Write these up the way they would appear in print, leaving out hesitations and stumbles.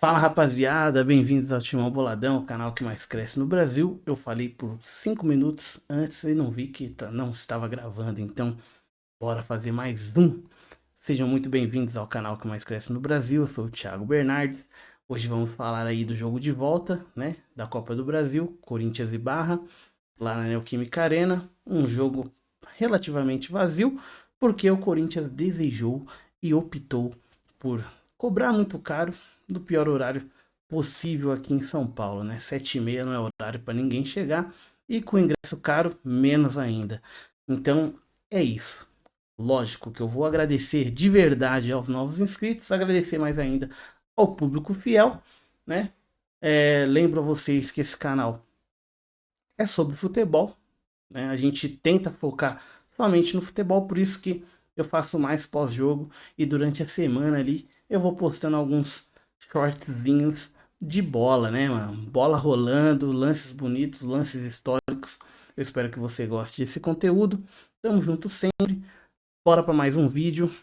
Fala rapaziada, bem-vindos ao Timão Boladão, o canal que mais cresce no Brasil. Eu falei por 5 minutos antes e não vi que não estava gravando, então bora fazer mais um. Sejam muito bem-vindos ao canal que mais cresce no Brasil. Eu sou o Thiago Bernardes. Hoje vamos falar aí do jogo de volta, né, da Copa do Brasil, Corinthians e Barra, lá na Neoquímica Arena. Um jogo relativamente vazio, porque o Corinthians desejou e optou por cobrar muito caro do pior horário possível aqui em São Paulo, né? 7h30 não é horário para ninguém chegar e com ingresso caro, menos ainda. Então é isso. Lógico que eu vou agradecer de verdade aos novos inscritos, agradecer mais ainda ao público fiel, né? Lembro a vocês que esse canal é sobre futebol, né? A gente tenta focar somente no futebol, por isso que eu faço mais pós-jogo e durante a semana ali eu vou postando alguns shortzinhos de bola, né, mano? Bola rolando, lances bonitos, lances históricos. Eu espero que você goste desse conteúdo. Tamo junto sempre. Bora para mais um vídeo.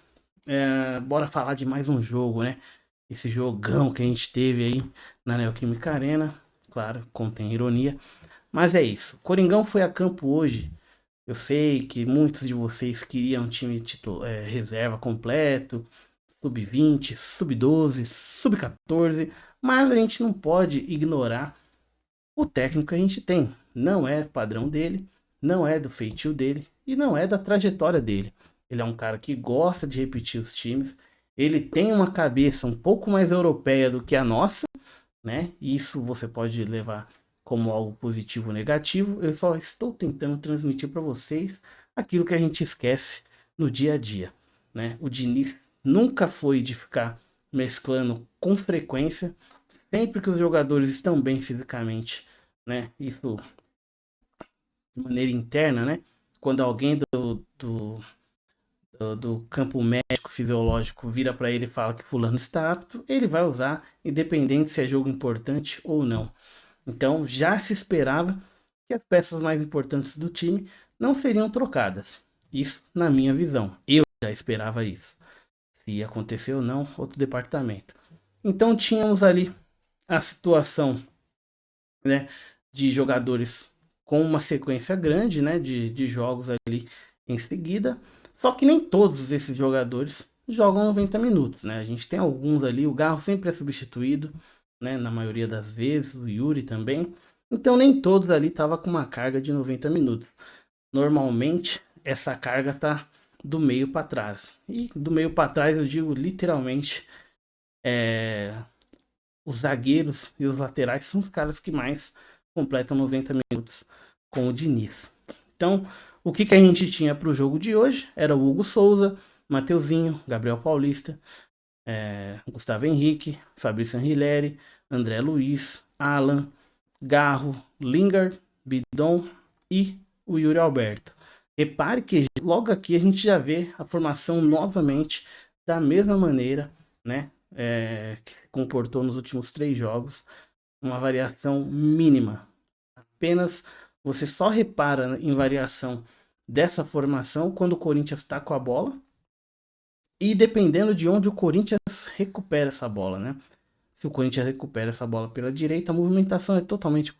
Bora falar de mais um jogo, né? Esse jogão que a gente teve aí na Neoquímica Arena. Claro, contém ironia. Mas é isso. Coringão foi a campo hoje. Eu sei que muitos de vocês queriam um time reserva completo, sub-20, sub-12, sub-14, mas a gente não pode ignorar o técnico que a gente tem. Não é padrão dele, não é do feitio dele e não é da trajetória dele. Ele é um cara que gosta de repetir os times, ele tem uma cabeça um pouco mais europeia do que a nossa, né? Isso você pode levar como algo positivo ou negativo. Eu só estou tentando transmitir para vocês aquilo que a gente esquece no dia a dia, né? O Diniz nunca foi de ficar mesclando com frequência, sempre que os jogadores estão bem fisicamente, né? Isso de maneira interna, né? Quando alguém do campo médico fisiológico vira para ele e fala que fulano está apto, ele vai usar, independente se é jogo importante ou não. Então já se esperava que as peças mais importantes do time não seriam trocadas. Isso na minha visão. Eu já esperava isso. Se aconteceu ou não, outro departamento. Então tínhamos ali a situação, né, de jogadores com uma sequência grande, né, de jogos ali em seguida. Só que nem todos esses jogadores jogam 90 minutos, né? A gente tem alguns ali, o Garro sempre é substituído, né, na maioria das vezes, o Yuri também. Então nem todos ali estavam com uma carga de 90 minutos. Normalmente essa carga tá do meio para trás. E do meio para trás eu digo literalmente, os zagueiros e os laterais são os caras que mais completam 90 minutos com o Diniz. Então, o que a gente tinha para o jogo de hoje era o Hugo Souza, Mateuzinho, Gabriel Paulista, Gustavo Henrique, Fabrício Anrileri, André Luiz, Alan, Garro, Lingard, Bidon e o Yuri Alberto. Repare que logo aqui a gente já vê a formação novamente da mesma maneira, né? Que se comportou nos últimos 3 jogos, uma variação mínima. Apenas você só repara em variação dessa formação quando o Corinthians está com a bola e dependendo de onde o Corinthians recupera essa bola, né? Se o Corinthians recupera essa bola pela direita, a movimentação é totalmente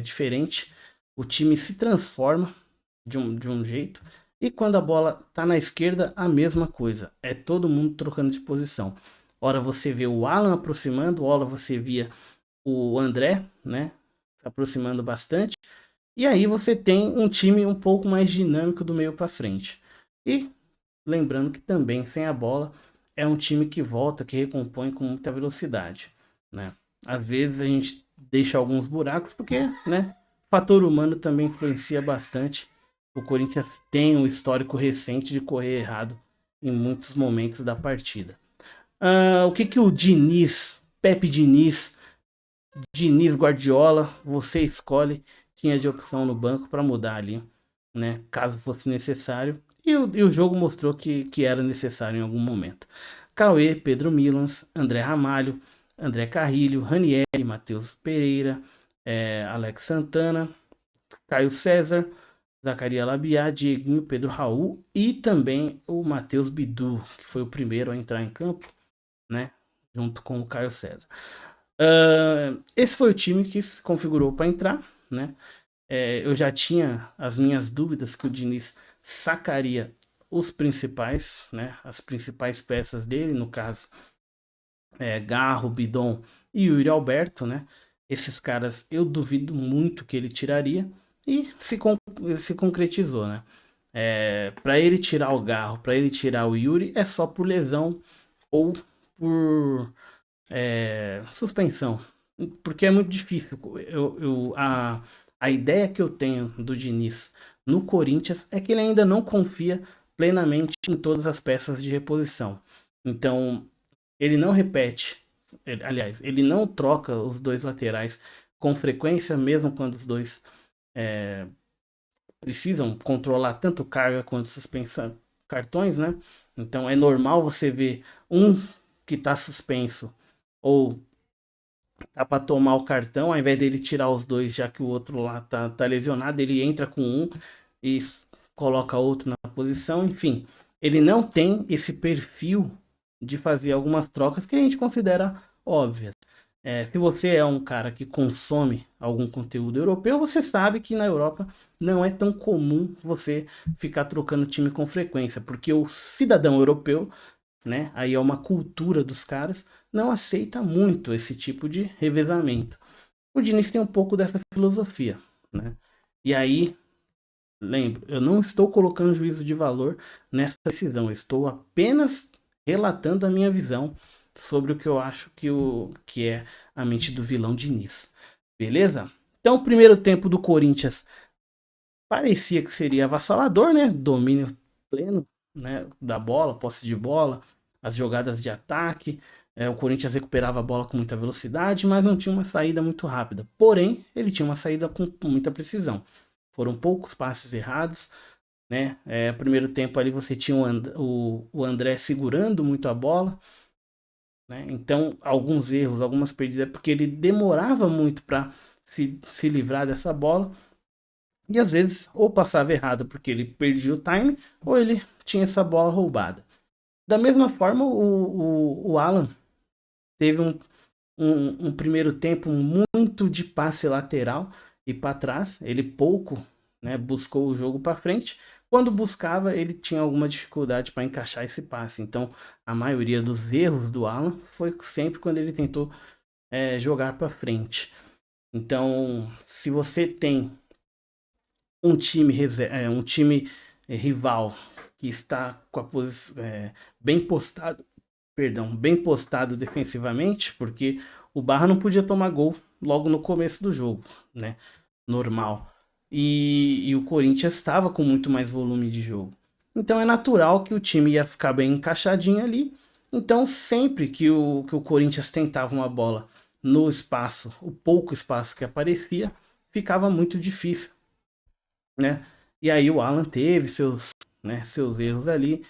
diferente. O time se transforma de um jeito. E quando a bola tá na esquerda, a mesma coisa. É todo mundo trocando de posição. Ora você vê o Alan aproximando, ora você via o André, né? Se aproximando bastante. E aí você tem um time um pouco mais dinâmico do meio para frente. E lembrando que também sem a bola é um time que volta, que recompõe com muita velocidade, né? Às vezes a gente deixa alguns buracos porque, né, o fator humano também influencia bastante. O Corinthians tem um histórico recente de correr errado em muitos momentos da partida. O que o Diniz, Pepe Diniz, Diniz Guardiola, você escolhe, tinha de opção no banco para mudar ali, né? Caso fosse necessário. E o jogo mostrou que era necessário em algum momento. Cauê, Pedro Milans, André Ramalho, André Carrilho, Ranieri, Matheus Pereira, Alex Santana, Caio César, Zacaria Labiá, Dieguinho, Pedro Raul e também o Matheus Bidu, que foi o primeiro a entrar em campo, né? Junto com o Caio César. Esse foi o time que se configurou para entrar, né? Eu já tinha as minhas dúvidas que o Diniz sacaria os principais, né? As principais peças dele, no caso, Garro, Bidon e Yuri Alberto, né? Esses caras eu duvido muito que ele tiraria e se concretizou, né? Para ele tirar o Garro, para ele tirar o Yuri, é só por lesão ou por suspensão. Porque é muito difícil. A ideia que eu tenho do Diniz no Corinthians é que ele ainda não confia plenamente em todas as peças de reposição. Então, ele não repete, aliás, ele não troca os dois laterais com frequência, mesmo quando os dois precisam controlar tanto carga quanto suspensão, cartões, né? Então é normal você ver um que está suspenso ou tá para tomar o cartão, ao invés dele tirar os dois, já que o outro lá tá lesionado, ele entra com um e coloca outro na posição, enfim. Ele não tem esse perfil de fazer algumas trocas que a gente considera óbvias. Se você é um cara que consome algum conteúdo europeu, você sabe que na Europa não é tão comum você ficar trocando time com frequência, porque o cidadão europeu, né, aí é uma cultura dos caras, não aceita muito esse tipo de revezamento. O Diniz tem um pouco dessa filosofia, né? E aí, lembro, eu não estou colocando juízo de valor nessa decisão, eu estou apenas relatando a minha visão sobre o que eu acho que é a mente do vilão Diniz. Beleza? Então, o primeiro tempo do Corinthians parecia que seria avassalador, né? Domínio pleno, né, da bola, posse de bola, as jogadas de ataque. O Corinthians recuperava a bola com muita velocidade, mas não tinha uma saída muito rápida. Porém, ele tinha uma saída com muita precisão. Foram poucos passes errados, né? Primeiro tempo ali você tinha o André segurando muito a bola, né? Então, alguns erros, algumas perdidas, porque ele demorava muito para se livrar dessa bola. E às vezes, ou passava errado porque ele perdia o time, ou ele tinha essa bola roubada. Da mesma forma, o Alan teve um primeiro tempo muito de passe lateral e para trás. Ele pouco, né, buscou o jogo para frente. Quando buscava, ele tinha alguma dificuldade para encaixar esse passe. Então, a maioria dos erros do Alan foi sempre quando ele tentou jogar para frente. Então, se você tem um time rival que está com a posição bem postado, perdão, bem postado defensivamente, porque o Barra não podia tomar gol logo no começo do jogo, né? Normal. E o Corinthians estava com muito mais volume de jogo. Então é natural que o time ia ficar bem encaixadinho ali. Então sempre que o Corinthians tentava uma bola no espaço, o pouco espaço que aparecia, ficava muito difícil, né? E aí o Alan teve seus erros ali.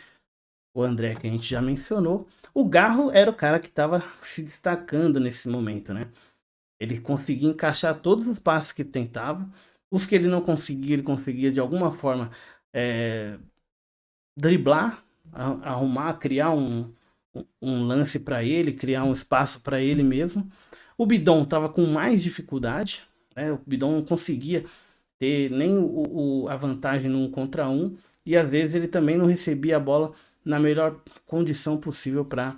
O André, que a gente já mencionou. O Garro era o cara que estava se destacando nesse momento, né? Ele conseguia encaixar todos os passes que tentava. Os que ele não conseguia, ele conseguia de alguma forma driblar, arrumar, criar um lance para ele, criar um espaço para ele mesmo. O Bidon estava com mais dificuldade, né? O Bidon não conseguia ter nem a vantagem no 1 contra 1 e às vezes ele também não recebia a bola na melhor condição possível para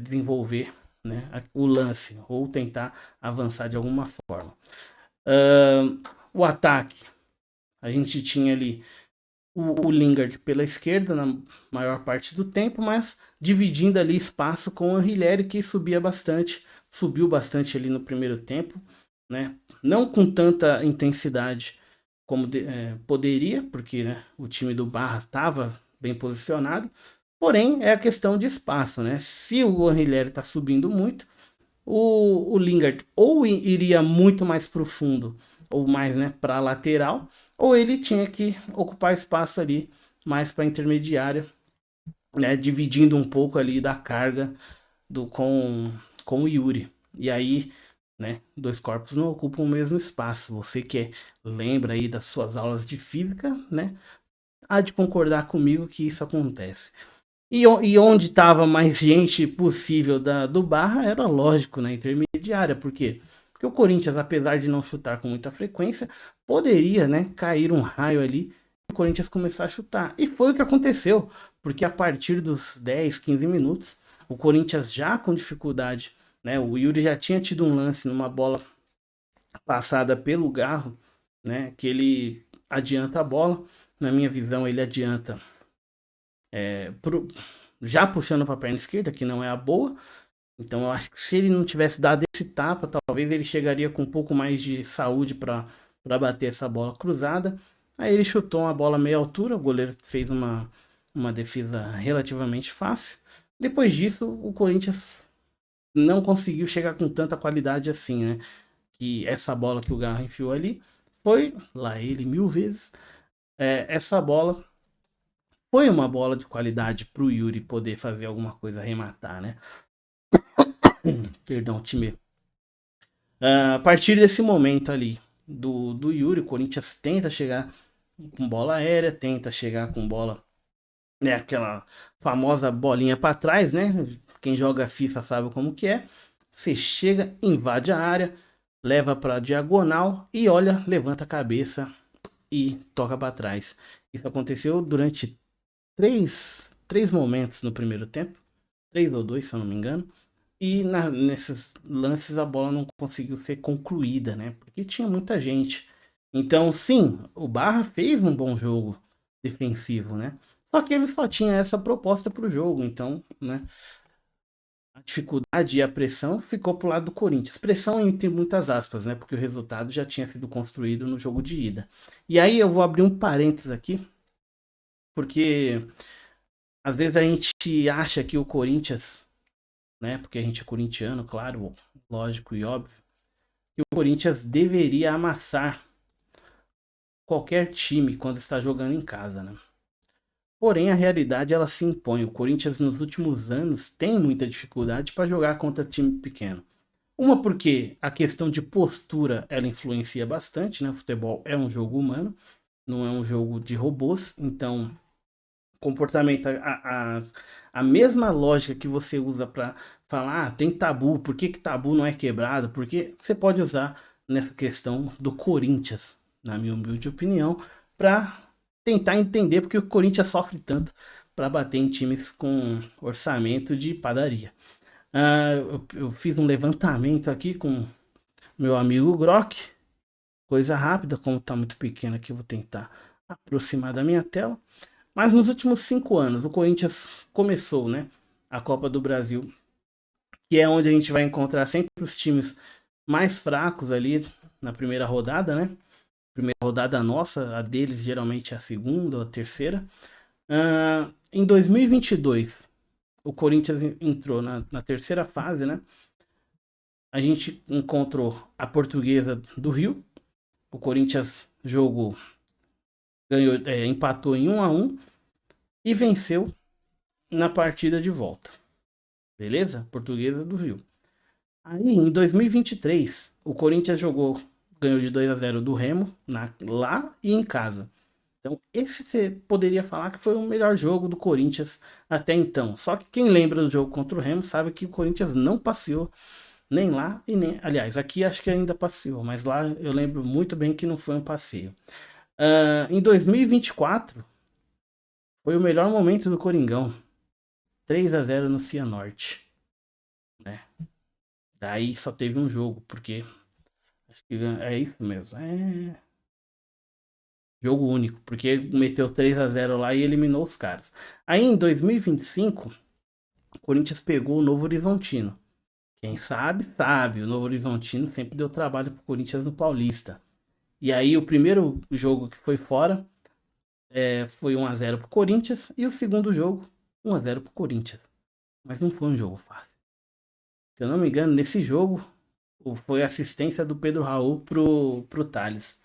desenvolver, né, o lance ou tentar avançar de alguma forma. O ataque, a gente tinha ali o Lingard pela esquerda na maior parte do tempo, mas dividindo ali espaço com o Hillieri, que subiu bastante ali no primeiro tempo, né? Não com tanta intensidade como poderia, porque, né, o time do Barra estava bem posicionado, porém é a questão de espaço, né? Se o Guerrilheiro está subindo muito, o Lingard ou iria muito mais profundo ou mais, né, para a lateral, ou ele tinha que ocupar espaço ali mais para intermediária, né, dividindo um pouco ali da carga com o Yuri. E aí, né, dois corpos não ocupam o mesmo espaço. Você que lembra aí das suas aulas de física, né, há de concordar comigo que isso acontece. E onde estava mais gente possível do Barra era lógico, na intermediária. Por quê? Porque o Corinthians, apesar de não chutar com muita frequência, poderia, né, cair um raio ali e o Corinthians começar a chutar. E foi o que aconteceu, porque a partir dos 10, 15 minutos, o Corinthians já com dificuldade, né, o Yuri já tinha tido um lance numa bola passada pelo Garro, né, que ele adianta a bola. Na minha visão, ele adianta já puxando para a perna esquerda, que não é a boa. Então eu acho que se ele não tivesse dado esse tapa, talvez ele chegaria com um pouco mais de saúde para bater essa bola cruzada. Aí ele chutou uma bola meia altura, o goleiro fez uma defesa relativamente fácil. Depois disso, o Corinthians não conseguiu chegar com tanta qualidade assim, né? Que essa bola que o Garro enfiou ali foi lá ele 1000 vezes. Essa bola foi uma bola de qualidade para o Yuri poder fazer alguma coisa, arrematar, né? Perdão, time. A partir desse momento ali do Yuri, o Corinthians tenta chegar com bola aérea, tenta chegar com bola, né, aquela famosa bolinha para trás, né? Quem joga FIFA sabe como que é. Você chega, invade a área, leva para diagonal e olha, levanta a cabeça e toca para trás. Isso aconteceu durante três momentos no primeiro tempo, 3 ou 2, se eu não me engano. E nesses lances a bola não conseguiu ser concluída, né? Porque tinha muita gente. Então, sim, o Barra fez um bom jogo defensivo, né? Só que ele só tinha essa proposta para o jogo. Então, né? A dificuldade e a pressão ficou pro lado do Corinthians. Pressão entre muitas aspas, né? Porque o resultado já tinha sido construído no jogo de ida. E aí eu vou abrir um parênteses aqui, porque às vezes a gente acha que o Corinthians, né? Porque a gente é corintiano, claro, lógico e óbvio, que o Corinthians deveria amassar qualquer time quando está jogando em casa, né? Porém, a realidade ela se impõe. O Corinthians nos últimos anos tem muita dificuldade para jogar contra time pequeno. Uma porque a questão de postura ela influencia bastante, né? O futebol é um jogo humano, não é um jogo de robôs, então comportamento, a mesma lógica que você usa para falar, tem tabu, por que tabu não é quebrado? Porque você pode usar nessa questão do Corinthians, na minha humilde opinião, para tentar entender porque o Corinthians sofre tanto para bater em times com orçamento de padaria. Eu fiz um levantamento aqui com meu amigo Grok, coisa rápida, como está muito pequeno aqui, eu vou tentar aproximar da minha tela. Mas nos últimos 5 anos, o Corinthians começou, né? A Copa do Brasil, que é onde a gente vai encontrar sempre os times mais fracos ali na primeira rodada, né? Primeira rodada nossa, a deles geralmente é a segunda ou a terceira. Em 2022, o Corinthians entrou na terceira fase, né? A gente encontrou a Portuguesa do Rio. O Corinthians jogou, ganhou, empatou em 1-1 e venceu na partida de volta. Beleza? Portuguesa do Rio. Aí, em 2023, o Corinthians jogou, ganhou de 2-0 do Remo, lá e em casa. Então, esse você poderia falar que foi o melhor jogo do Corinthians até então. Só que quem lembra do jogo contra o Remo sabe que o Corinthians não passeou nem lá e nem. Aliás, aqui acho que ainda passeou, mas lá eu lembro muito bem que não foi um passeio. Em 2024, foi o melhor momento do Coringão. 3-0 no Cianorte, né? Daí só teve um jogo, porque acho que é isso mesmo. É jogo único, porque meteu 3-0 lá e eliminou os caras. Aí em 2025, o Corinthians pegou o Novo Horizontino. Quem sabe, sabe. O Novo Horizontino sempre deu trabalho pro Corinthians no Paulista. E aí o primeiro jogo que foi fora foi 1-0 pro Corinthians. E o segundo jogo, 1-0 pro Corinthians. Mas não foi um jogo fácil. Se eu não me engano, nesse jogo foi assistência do Pedro Raul pro Thales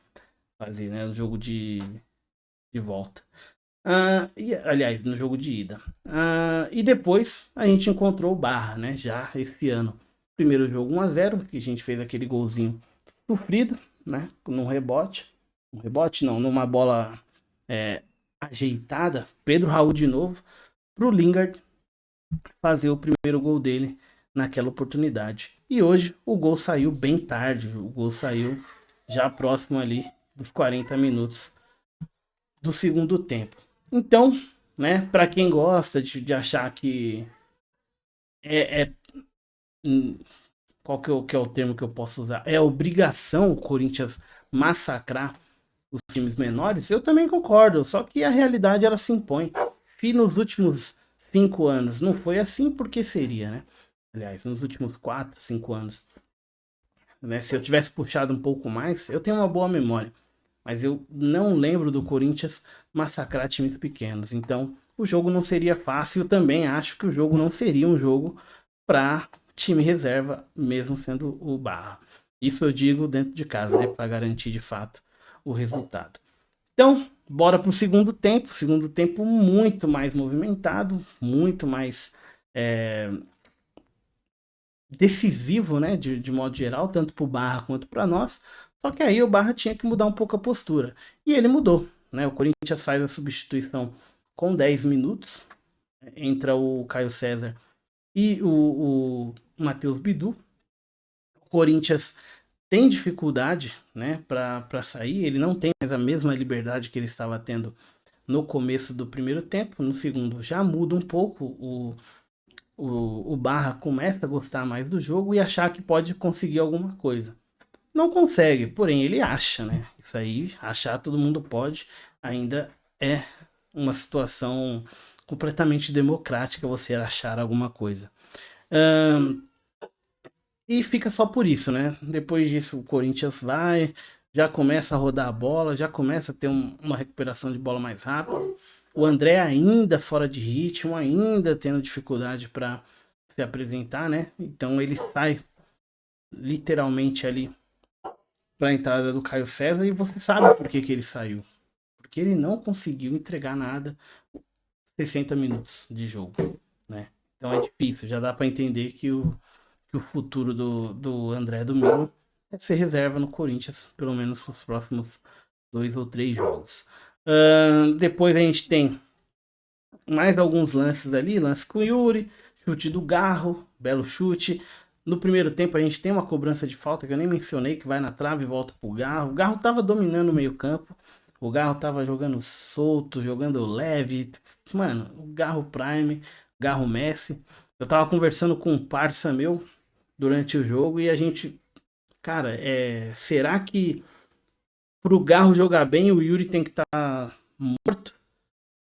fazer, né? No jogo de volta. Aliás, no jogo de ida. E depois a gente encontrou o Barra, né? Já esse ano. Primeiro jogo 1-0, que a gente fez aquele golzinho sofrido, né? Num rebote. Um rebote não, numa bola ajeitada. Pedro Raul de novo. pro Lingard fazer o primeiro gol dele naquela oportunidade. E hoje o gol saiu bem tarde, o gol saiu já próximo ali dos 40 minutos do segundo tempo. Então, né, para quem gosta de achar que é, é qual que é o termo que eu posso usar? É obrigação o Corinthians massacrar os times menores? Eu também concordo, só que a realidade ela se impõe. Se nos últimos 5 anos não foi assim, por que seria, né? Aliás, nos últimos 4, 5 anos, né? Se eu tivesse puxado um pouco mais, eu tenho uma boa memória, mas eu não lembro do Corinthians massacrar times pequenos. Então, o jogo não seria fácil. Eu também acho que o jogo não seria um jogo para time reserva, mesmo sendo o Barra. Isso eu digo dentro de casa, né, para garantir de fato o resultado. Então, bora para o segundo tempo. Segundo tempo muito mais movimentado, muito mais decisivo, né, de modo geral, tanto para o Barra quanto para nós. Só que aí o Barra tinha que mudar um pouco a postura. E ele mudou. Né? O Corinthians faz a substituição com 10 minutos. Entra o Caio César e o Matheus Bidu. O Corinthians tem dificuldade, né, para sair. Ele não tem mais a mesma liberdade que ele estava tendo no começo do primeiro tempo. No segundo já muda um pouco. O Barra começa a gostar mais do jogo e achar que pode conseguir alguma coisa. Não consegue, porém ele acha, né? Isso aí, achar todo mundo pode, ainda é uma situação completamente democrática você achar alguma coisa. E fica só por isso, né? Depois disso, o Corinthians vai, já começa a rodar a bola, já começa a ter uma recuperação de bola mais rápida. O André ainda fora de ritmo, ainda tendo dificuldade para se apresentar, né? Então ele sai literalmente ali para a entrada do Caio César e você sabe por que ele saiu. Porque ele não conseguiu entregar nada 60 minutos de jogo, né? Então é difícil, já dá para entender que o futuro do André do Milo é ser reserva no Corinthians, pelo menos nos próximos 2 ou 3 jogos. Depois a gente tem mais alguns lances ali, lance com o Yuri, chute do Garro, belo chute. No primeiro tempo a gente tem uma cobrança de falta que eu nem mencionei, que vai na trave e volta pro Garro. O Garro tava dominando o meio campo, o Garro tava jogando solto, jogando leve. Mano, o Garro Prime, Garro Messi. Eu tava conversando com um parça meu durante o jogo e a gente, cara, será que pro Garro jogar bem o Yuri tem que estar morto?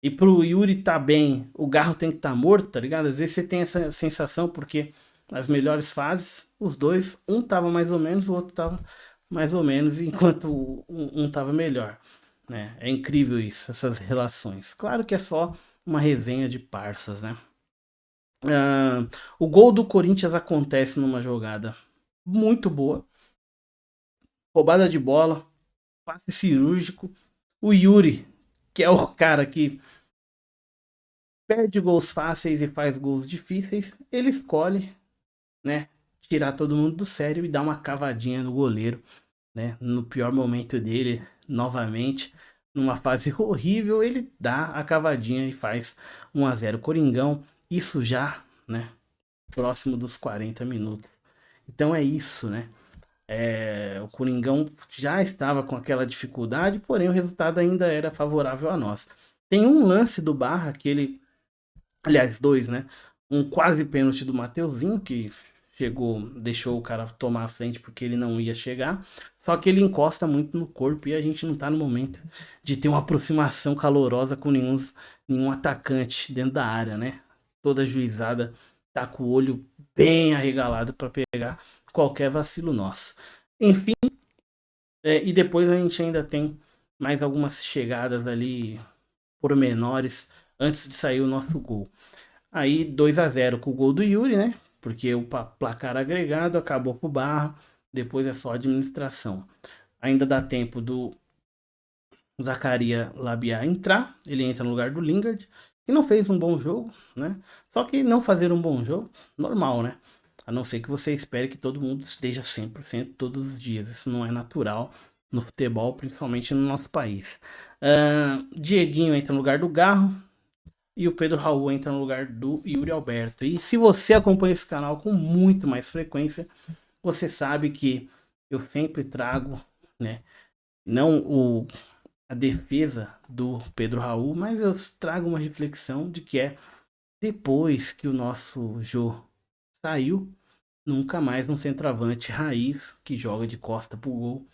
E pro Yuri tá bem, o Garro tem que estar morto, tá ligado? Às vezes você tem essa sensação porque nas melhores fases, os dois, um tava mais ou menos, o outro tava mais ou menos, enquanto um tava melhor, né? É incrível isso, essas relações. Claro que é só uma resenha de parças, né? O gol do Corinthians acontece numa jogada muito boa, roubada de bola, passe cirúrgico. O Yuri, que é o cara que perde gols fáceis e faz gols difíceis, ele escolhe, né, tirar todo mundo do sério e dar uma cavadinha no goleiro, né, no pior momento dele, novamente, numa fase horrível, ele dá a cavadinha e faz 1-0 Coringão, isso já, né, próximo dos 40 minutos. Então é isso, né? O Coringão já estava com aquela dificuldade, porém o resultado ainda era favorável a nós. Tem um lance do Barra que ele, aliás, dois, né? Um quase pênalti do Mateuzinho, que chegou, deixou o cara tomar a frente porque ele não ia chegar. Só que ele encosta muito no corpo e a gente não tá no momento de ter uma aproximação calorosa com nenhum atacante dentro da área, né? Toda juizada tá com o olho bem arregalado para pegar qualquer vacilo nosso. Enfim, e depois a gente ainda tem mais algumas chegadas ali pormenores antes de sair o nosso gol. Aí 2-0 com o gol do Yuri, né? Porque o placar agregado acabou pro Barra, depois é só administração. Ainda dá tempo do Zacaria Labiá entrar, ele entra no lugar do Lingard, que não fez um bom jogo, né? Só que não fazer um bom jogo, normal, né? A não ser que você espere que todo mundo esteja 100% todos os dias. Isso não é natural no futebol, principalmente no nosso país. Dieguinho entra no lugar do Garro. e o Pedro Raul entra no lugar do Yuri Alberto. E se você acompanha esse canal com muito mais frequência, você sabe que eu sempre trago, né, não a defesa do Pedro Raul, mas eu trago uma reflexão de que depois que o nosso Jô saiu, nunca mais um centroavante raiz que joga de costa pro gol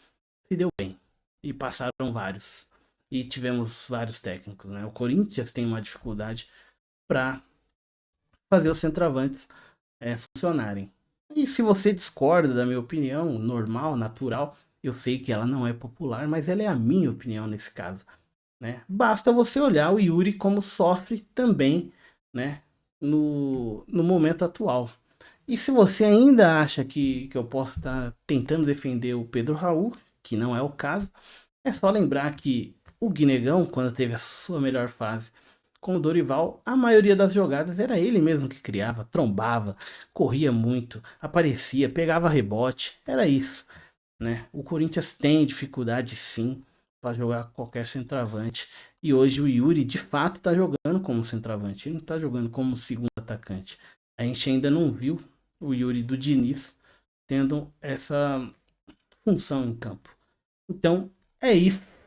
se deu bem. E passaram vários. E tivemos vários técnicos, né? O Corinthians tem uma dificuldade para fazer os centroavantes funcionarem. E se você discorda da minha opinião, normal, natural, eu sei que ela não é popular, mas ela é a minha opinião nesse caso, né? Basta você olhar o Yuri como sofre também, né, no momento atual. E se você ainda acha que eu posso estar tentando defender o Pedro Raul, que não é o caso, é só lembrar que o Guinegão, quando teve a sua melhor fase com o Dorival, a maioria das jogadas era ele mesmo que criava, trombava, corria muito, aparecia, pegava rebote, era isso, né? O Corinthians tem dificuldade sim para jogar qualquer centroavante. E hoje o Yuri de fato está jogando como centroavante, ele não está jogando como segundo atacante. A gente ainda não viu o Yuri do Diniz tendo essa função em campo. Então é isso.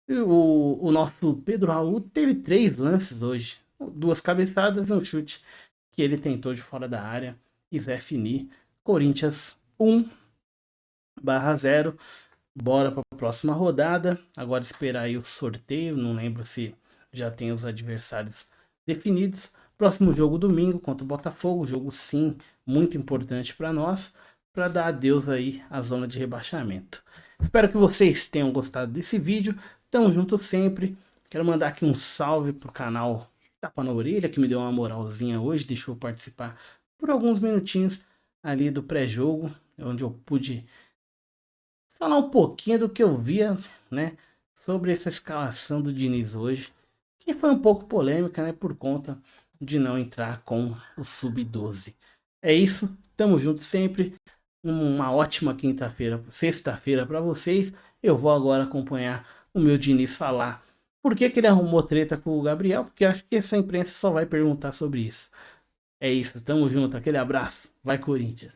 O nosso Pedro Raul teve 3 lances hoje, 2 cabeçadas e um chute que ele tentou de fora da área. E Zé Fini, Corinthians 1/0. Bora para a próxima rodada. Agora esperar aí o sorteio. Não lembro se já tem os adversários definidos. Próximo jogo domingo contra o Botafogo. Jogo sim, muito importante para nós, para dar adeus aí à zona de rebaixamento. Espero que vocês tenham gostado desse vídeo. Tamo junto sempre. Quero mandar aqui um salve pro canal Tapa na Orelha, que me deu uma moralzinha hoje, deixou eu participar por alguns minutinhos ali do pré-jogo, onde eu pude falar um pouquinho do que eu via, né, sobre essa escalação do Diniz hoje, que foi um pouco polêmica, né, por conta de não entrar com o Sub-12. É isso, tamo junto sempre. Uma ótima quinta-feira, sexta-feira para vocês. Eu vou agora acompanhar o meu Diniz falar por que ele arrumou treta com o Gabriel, porque acho que essa imprensa só vai perguntar sobre isso. É isso, tamo junto, aquele abraço, vai Corinthians.